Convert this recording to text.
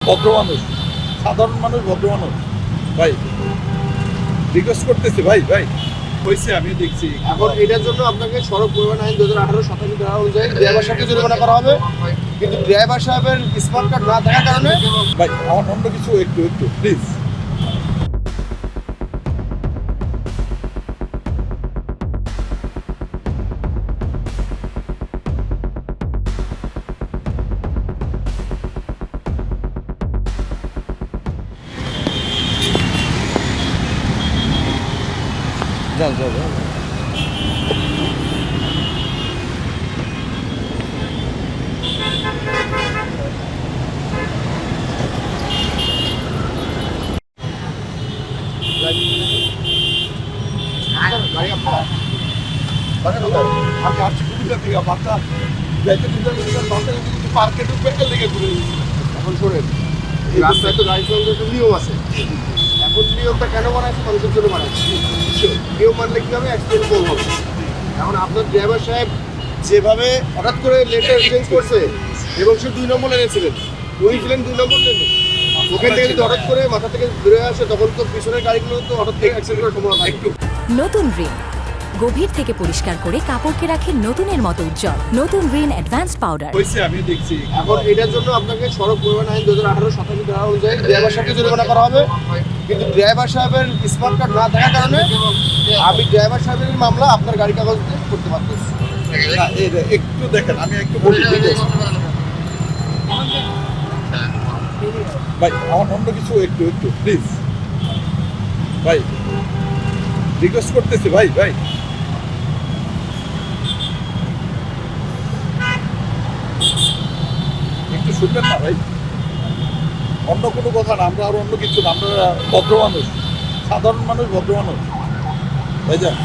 ভদ্র মানুষ, সাধারণ মানুষ, ভদ্র মানুষ। ভাই রিকোয়েস্ট করতেছি, ভাই ভাই হয়েছে, আমি দেখছি। এখন এটার জন্য আপনাকে সড়ক পরিবহন আইন 2018 শতাংশ ধারা অনুযায়ী ড্রাইভার সাহেবকে জরিমানা করা হবে, কিন্তু ড্রাইভার সাহেবের স্মার্ট কার্ড না থাকার কারণে ভাই আমার অন্য কিছু একটু প্লিজ। যাও যাও যাও। গাড়ি আপনার? আমি আসছি কুমিল্লা থেকে, বাচ্চা যাইতে বাচ্চা পার্কে ঢুকবে লেগে ঘুরে দিচ্ছি। এখন শোনেন, এই রাস্তায় তো গাড়ি চালানোর একটা নিয়ম আছে। এখন নিয়মটা কেন বানাইছে? মানুষের জন্য বানাইছে। নিয়ম মানলে কি হবে? অ্যাক্সিডেন্ট কম হবে। এখন আপনার ড্রাইভার সাহেব যেভাবে হঠাৎ করে লেনটা চেঞ্জ করছে এবং সে 2 নম্বর লেনে ছিলেন, উনি ছিলেন 2 নম্বর লেনে। ওখান থেকে যদি হঠাৎ করে মাথা থেকে বের হয়ে আসে, তখন তো পিছনের গাড়িগুলো তো হঠাৎ থেকে অ্যাক্সিডেন্ট করার সম্ভাবনা থাকে। নতুন রিন গভীর থেকে পরিষ্কার করে কাপড়কে রাখে নতুনের মতো উজ্জ্বল। নতুন রিন অ্যাডভান্সড পাউডার। হয়েছে, আমি দেখছি। এখন এটার জন্য আপনাকে সড়ক পরিবহন আইন 2018 শতাংশ ধারা অনুযায়ী ড্রাইভার সাহেবকে জরিমানা করা হবে, কিন্তু ড্রাইভার সাহেবের স্মার্ট কার্ড না থাকার কারণে আমি ড্রাইভার সাহেবের মামলা আপনার গাড়ি কাগজ দিয়ে করতে পারতেছি। না, একটু দেখেন, আমি একটু বলি ঠিক আছে? ভাই আমার অন্য কিছু একটু প্লিজ। ভাই রিকোয়েস্ট করতেছি, ভাই ভাই একটু শুনবেন না ভাই? অন্য কোনো কথা না, আমরা আর অন্য কিছু না, আমরা ভদ্র মানুষ, সাধারণ মানুষ, ভদ্র মানুষ। ভাইজান